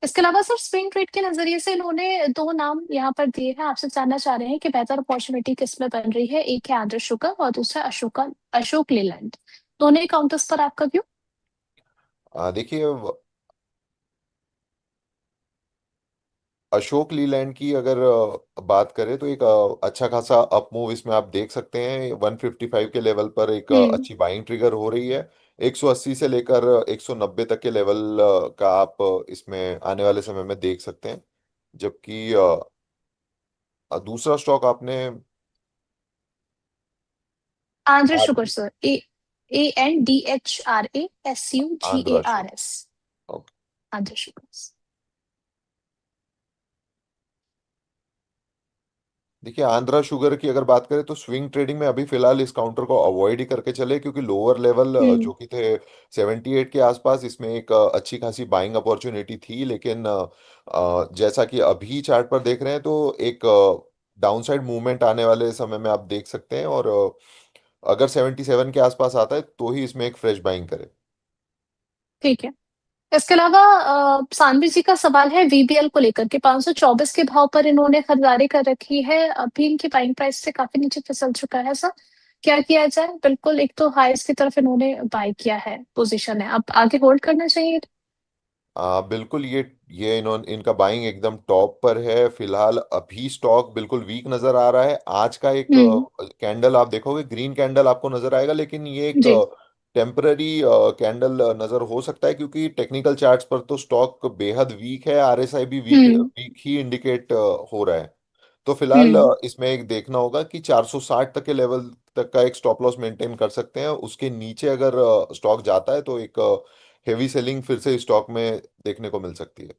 इसके अलावा sir swing trade के नजरिए से इन्होंने दो नाम यहाँ पर दिए हैं, आपसे जानना चाह रहे हैं कि बेहतर अपॉर्चुनिटी किस में बन रही है। एक है आंध्र शुगर और दूसरा अशोका अशोक लेलैंड। दोनों ही काउंटर्स पर आपका व्यू। देखिए, अशोक लीलैंड की अगर बात करें तो एक अच्छा खासा अप मूव इसमें आप देख सकते हैं। 155 के लेवल पर एक हम्म। अच्छी बाइंग ट्रिगर हो रही है। 180 से लेकर 190 तक के लेवल का आप इसमें आने वाले समय में देख सकते हैं। जबकि दूसरा स्टॉक आपने आंध्र शुगर आर- सर, ANDHRASUGARS। आंध्रा शुगर। आंध्र शुगर। देखिए, आंध्रा शुगर की अगर बात करें तो स्विंग ट्रेडिंग में अभी फिलहाल इस काउंटर को अवॉइड ही करके चले, क्योंकि लोअर लेवल हम्म। जो कि थे 78 के आसपास, इसमें एक अच्छी खासी बाइंग अपॉर्चुनिटी थी। लेकिन जैसा कि अभी चार्ट पर देख रहे हैं तो एक डाउनसाइड मूवमेंट आने वाले समय में आप देख सकते हैं। और अगर 77 के आसपास आता है तो ही इसमें एक फ्रेश बाइंग करें। ठीक है। इसके अलावा सानवी जी का सवाल है वीबीएल को लेकर के 524 के भाव पर इन्होंने खरीदारी कर रखी है। अभी इनकी बाइंग प्राइस से काफी नीचे फिसल चुका है सर। क्या किया जाए? बिल्कुल, एक तो हाईस की तरफ इन्होंने बाई किया है, पोजीशन है, अब आगे होल्ड करना चाहिए। बिल्कुल, ये इन्होंने इनका बाइंग एकदम टॉप पर है फिलहाल। अभी स्टॉक बिल्कुल वीक नजर आ रहा है। आज का एक हम्म। कैंडल आप देखोगे, ग्रीन कैंडल आपको नजर आएगा, लेकिन ये एक जी। टेम्पररी कैंडल नजर हो सकता है, क्योंकि टेक्निकल चार्ट्स पर तो स्टॉक बेहद वीक है। आरएसआई भी वीक हम्म। वीक ही इंडिकेट हो रहा है। तो फिलहाल हम्म। इसमें एक देखना होगा कि 460 तक के लेवल तक का एक स्टॉप लॉस मेंटेन कर सकते हैं। उसके नीचे अगर स्टॉक जाता है तो एक हेवी सेलिंग फिर से स्टॉक में देखने को मिल सकती है।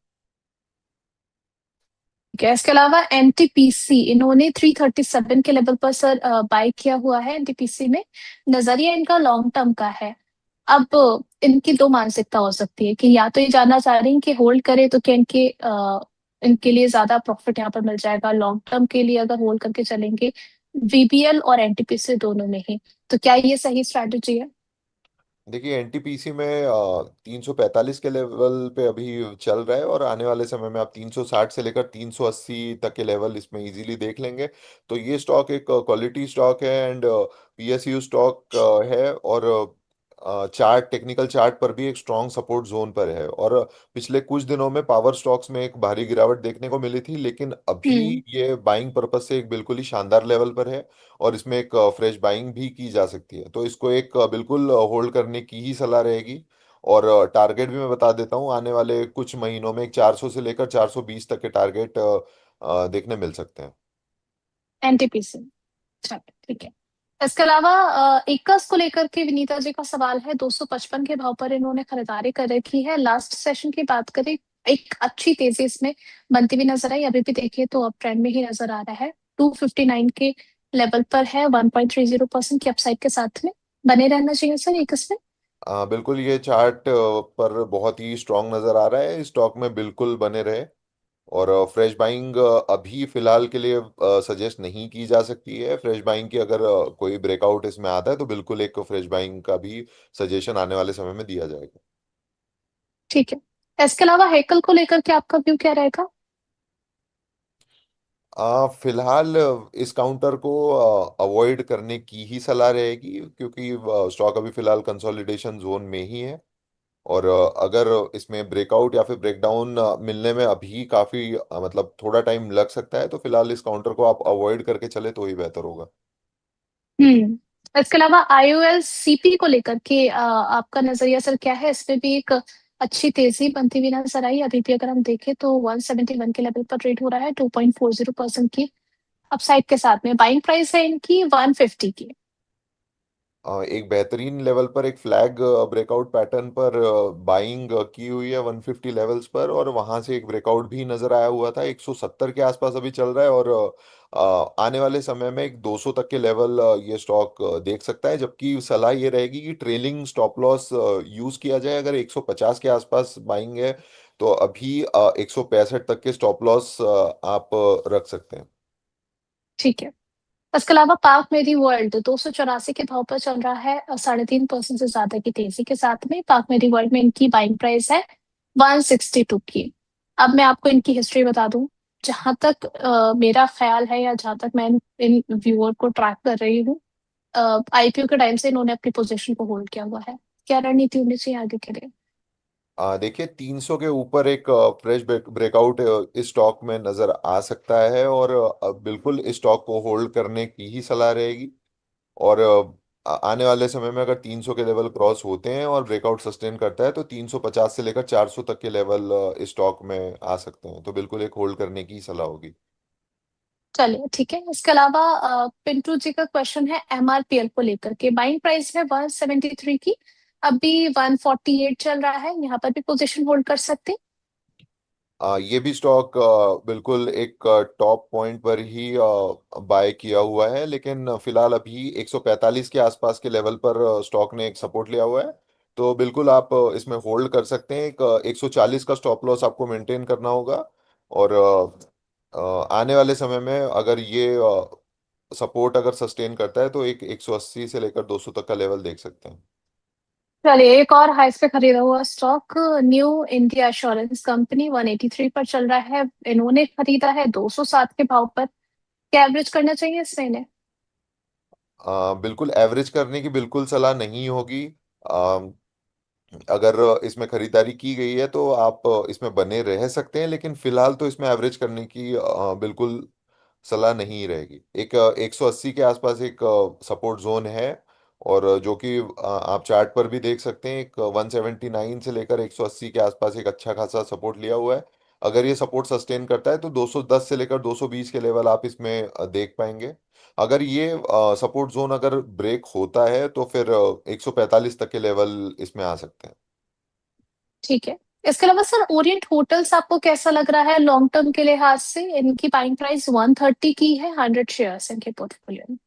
ठीक है। इसके अलावा एनटीपीसी इन्होंने 337 के लेवल पर सर बाय किया हुआ है। एनटीपीसी में नजरिया इनका लॉन्ग टर्म का है। अब इनकी दो मानसिकता हो सकती है कि या तो ये जानना चाह रही हैं कि होल्ड करे तो क्या इनके लिए ज्यादा प्रॉफिट यहाँ पर मिल जाएगा लॉन्ग टर्म के लिए अगर होल्ड करके चलेंगे, वीबीएल और एनटीपीसी दोनों में ही। तो क्या ये सही स्ट्रैटेजी है? देखिए, एनटीपीसी में 345 के लेवल पे अभी चल रहा है, और आने वाले समय में आप 360 से लेकर 380 तक के लेवल इसमें इजीली देख लेंगे। तो ये स्टॉक एक क्वालिटी स्टॉक है, एंड पीएसयू स्टॉक है। और चार्ट टेक्निकल चार्ट पर भी एक स्ट्रॉन्ग सपोर्ट जोन पर है। और पिछले कुछ दिनों में पावर स्टॉक्स में एक भारी गिरावट देखने को मिली थी, लेकिन अभी हम्म। ये बाइंग पर्पज से एक बिल्कुल ही शानदार लेवल पर है। और इसमें एक फ्रेश बाइंग भी की जा सकती है, तो इसको एक बिल्कुल होल्ड करने की ही सलाह रहेगी। और टारगेट भी मैं बता देता हूँ, आने वाले कुछ महीनों में एक 400 से लेकर 420 तक के टारगेट देखने मिल सकते हैं। एनटीपीसी। अच्छा, ठीक है। इसके अलावा एकस को लेकर के विनीता जी का सवाल है। 255 के भाव पर इन्होंने खरीदारी कर रखी है। लास्ट सेशन की बात करें, एक अच्छी तेजी इसमें बनती हुई नजर आई। अभी भी देखिए तो अप ट्रेंड में ही नजर आ रहा है। 259 के लेवल पर है। 1.30% की अपसाइड के साथ में बने रहना चाहिए सर एकस में। बिल्कुल, ये चार्ट पर बहुत ही स्ट्रांग नजर आ रहा है। स्टॉक में बिल्कुल बने रहे। और फ्रेश बाइंग अभी फिलहाल के लिए सजेस्ट नहीं की जा सकती है। फ्रेश बाइंग की अगर कोई ब्रेकआउट इसमें आता है तो बिल्कुल एक फ्रेश बाइंग का भी सजेशन आने वाले समय में दिया जाएगा। ठीक है। इसके अलावा हैकल को लेकर के आपका व्यू क्या रहेगा? फिलहाल इस काउंटर को अवॉइड करने की ही सलाह रहेगी, क्योंकि स्टॉक अभी फिलहाल कंसोलिडेशन जोन में ही है। और अगर इसमें ब्रेकआउट या फिर ब्रेकडाउन मिलने में अभी काफी मतलब थोड़ा टाइम लग सकता है, तो फिलहाल इस काउंटर को आप अवॉइड करके चले तो ही बेहतर होगा। इसके अलावा आईओएल सीपी को लेकर के आपका नजरिया सर क्या है? इसमें भी एक अच्छी तेजी बनती हुई नजर आई। अभी भी अगर हम देखें तो 171 के लेवल पर ट्रेड हो रहा है। 2.40% की अपसाइड के साथ में बाइंग प्राइस है इनकी 150 की। एक बेहतरीन लेवल पर एक फ्लैग ब्रेकआउट पैटर्न पर बाइंग की हुई है 150 लेवल्स पर, और वहां से एक ब्रेकआउट भी नजर आया हुआ था। 170 के आसपास अभी चल रहा है। और आने वाले समय में एक 200 तक के लेवल ये स्टॉक देख सकता है। जबकि सलाह ये रहेगी कि ट्रेलिंग स्टॉप लॉस यूज किया जाए। अगर 150 के आसपास बाइंग है तो अभी 165 तक के स्टॉप लॉस आप रख सकते हैं। ठीक है। इसके अलावा पार्क मेरी वर्ल्ड 284 के भाव पर चल रहा है। 3.5% से ज्यादा की तेजी के साथ में पार्क मेरी वर्ल्ड में इनकी बाइंग प्राइस है 162 की। अब मैं आपको इनकी हिस्ट्री बता दूं। जहां तक मेरा ख्याल है, या जहां तक मैं इन व्यूअर को ट्रैक कर रही हूँ, आईपीओ के टाइम से इन्होंने अपनी पोजीशन को होल्ड किया हुआ है। क्या रणनीति होनी चाहिए आगे के लिए? देखिए 300 के ऊपर एक फ्रेश ब्रेकआउट इस स्टॉक में नजर आ सकता है, और बिल्कुल इस स्टॉक को होल्ड करने की ही सलाह रहेगी। और आने वाले समय में अगर 300 के लेवल क्रॉस होते हैं और ब्रेकआउट सस्टेन करता है तो 350 से लेकर 400 तक के लेवल इस स्टॉक में आ सकते हैं, तो बिल्कुल एक होल्ड करने की सलाह होगी। चलिए ठीक है। इसके अलावा पिंटू जी का क्वेश्चन है एमआरपीएल को लेकर के। बाइंग प्राइस है 173 की, अभी 148 चल रहा है, यहाँ पर भी पोजीशन होल्ड कर सकते हैं? ये भी स्टॉक बिल्कुल एक टॉप पॉइंट पर ही बाय किया हुआ है, लेकिन फिलहाल अभी 145 के आसपास के लेवल पर स्टॉक ने एक सपोर्ट लिया हुआ है। तो बिल्कुल आप इसमें होल्ड कर सकते हैं। एक 140 का स्टॉप लॉस आपको मेंटेन करना होगा। और आने वाले समय में अगर ये सपोर्ट अगर सस्टेन करता है तो एक 180 से लेकर 200 तक का लेवल देख सकते हैं। चलिए, एक और हाइस पे खरीदा हुआ stock, new India assurance company 183 पर चल रहा है। इन्होंने खरीदा है 207 के भाव पर। क्या एवरेज करना चाहिए इसमें इन्हें? बिल्कुल एवरेज करने की बिल्कुल सलाह नहीं होगी। अगर इसमें खरीदारी की गई है तो आप इसमें बने रह सकते हैं, लेकिन फिलहाल तो इसमें एवरेज करने की बिल्कुल सलाह नहीं रहेगी। एक 180 के आसपास एक सपोर्ट जोन है, और जो कि आप चार्ट पर भी देख सकते हैं। एक 179 से लेकर 180 के आसपास एक अच्छा खासा सपोर्ट लिया हुआ है। अगर ये सपोर्ट सस्टेन करता है तो 210 से लेकर 220 के लेवल आप इसमें देख पाएंगे। अगर ये सपोर्ट जोन अगर ब्रेक होता है तो फिर 145 तक के लेवल इसमें आ सकते हैं। ठीक है। इसके अलावा सर, ओरिएंट होटल्स आपको कैसा लग रहा है लॉन्ग टर्म के लिहाज से? इनकी बाइंग प्राइस 130 की है, 100 शेयर्स इनके पोर्टफोलियो में।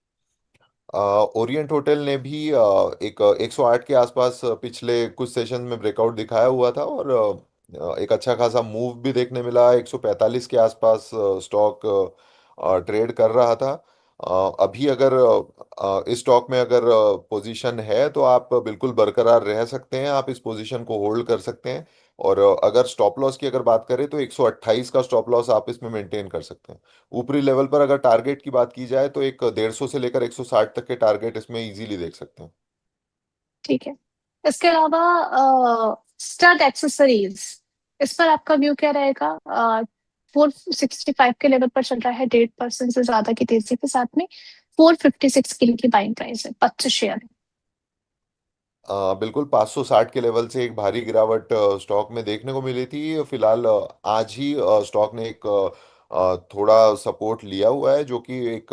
ओरिएंट होटल ने भी एक 108 के आसपास पिछले कुछ सेशन में ब्रेकआउट दिखाया हुआ था, और एक अच्छा खासा मूव भी देखने मिला। 145 के आसपास स्टॉक ट्रेड कर रहा था। अभी अगर इस स्टॉक में अगर पोजीशन है तो आप बिल्कुल बरकरार रह सकते हैं, आप इस पोजीशन को होल्ड कर सकते हैं। और अगर स्टॉप लॉस की अगर बात करें तो 128 का स्टॉप लॉस आप इसमें मेंटेन कर सकते हैं। ऊपरी लेवल पर अगर टारगेट की बात की जाए तो एक 150 से लेकर 160 तक के टारगेट इसमें इजीली देख सकते हैं। ठीक है। इसके अलावा स्टड एक्सेसरीज, इस पर आपका व्यू क्या रहेगा? 465 के लेवल पर चल रहा है, 1.5% से ज्यादा की तेजी के साथ में। 456 की इनकी बाइंग प्राइस है, 25 शेयर है। बिल्कुल 560 के लेवल से एक भारी गिरावट स्टॉक में देखने को मिली थी। फिलहाल आज ही स्टॉक ने एक थोड़ा सपोर्ट लिया हुआ है, जो कि एक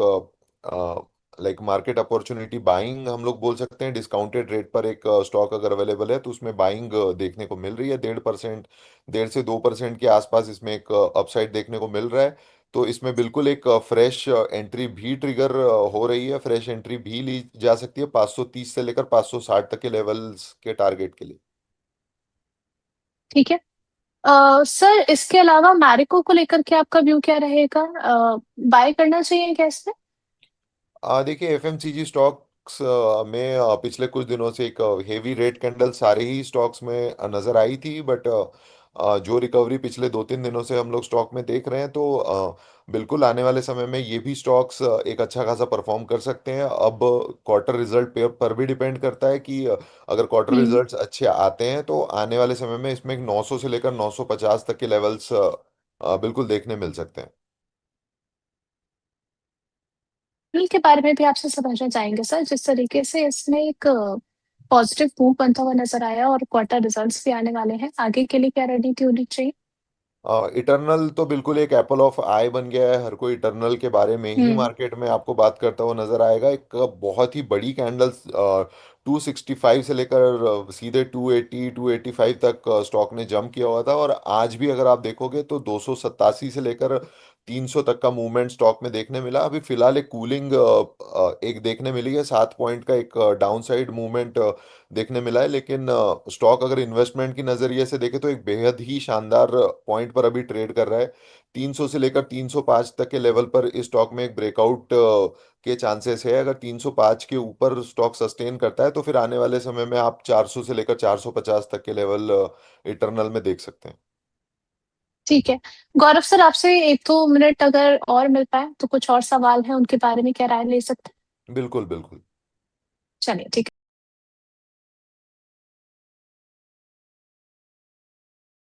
लाइक मार्केट अपॉर्चुनिटी बाइंग हम लोग बोल सकते हैं। डिस्काउंटेड रेट पर एक स्टॉक अगर अवेलेबल है तो उसमें बाइंग देखने को मिल रही है। 1.5%, 1.5 से 2% के आसपास इसमें एक अपसाइड देखने को मिल रहा है। तो इसमें बिल्कुल एक फ्रेश एंट्री भी ट्रिगर हो रही है, फ्रेश एंट्री भी ली जा सकती है 530 से लेकर 560 तक के लेवल्स के टारगेट के लिए। ठीक है। सर, इसके अलावा मैरिको को लेकर के आपका व्यू क्या रहेगा? बाय करना चाहिए क्या इसमें? देखिए एफएमसीजी स्टॉक्स में पिछले कुछ दिनों से एक हेवी रेड कैंडल सारे ही स्टॉक्स में नजर आई थी, बट जो रिकवरी पिछले 2-3 दिनों से हम लोग स्टॉक में देख रहे हैं, तो बिल्कुल आने वाले समय में ये भी स्टॉक्स एक अच्छा खासा परफॉर्म कर सकते हैं। अब क्वार्टर रिजल्ट पर भी डिपेंड करता है कि अगर क्वार्टर हम्म। रिजल्ट्स अच्छे आते हैं तो आने वाले समय में इसमें 900 से लेकर 950 तक के लेवल्स बिल्कुल देखने मिल सकते हैं। बिल के बारे में भी आपसे समझना चाहेंगे सर, जिस तरीके से इसमें एक पॉजिटिव मूव बनता हुआ नजर आया और क्वार्टर रिजल्ट्स भी आने वाले हैं, आगे के लिए क्या रणनीति होनी चाहिए? इटरनल तो बिल्कुल एक एप्पल ऑफ आई बन गया है। हर कोई इटरनल के बारे में ही हम्म। मार्केट में आपको बात करता हुआ नजर आएगा। एक बहुत ही बड़ी कैंडल 265 से लेकर सीधे 280 285 तक स्टॉक ने जंप किया हुआ था, और आज भी अगर आप देखोगे तो 287 से लेकर 300 तक का मूवमेंट स्टॉक में देखने मिला। अभी फिलहाल एक कूलिंग एक देखने मिली है, 7 पॉइंट का एक डाउन साइड मूवमेंट देखने मिला है। लेकिन स्टॉक अगर इन्वेस्टमेंट की नजरिए से देखे तो एक बेहद ही शानदार पॉइंट पर अभी ट्रेड कर रहा है। 300 से लेकर 305 तक के लेवल पर इस स्टॉक में एक ब्रेकआउट के चांसेस है। अगर 305 के ऊपर स्टॉक सस्टेन करता है तो फिर आने वाले समय में आप 400 से लेकर 450 तक के लेवल इंटरनल में देख सकते हैं। ठीक है। गौरव सर, आपसे 1-2 मिनट अगर और मिल पाए तो कुछ और सवाल है, उनके बारे में क्या राय ले सकते हैं? बिल्कुल बिल्कुल। चलिए, ठीक है।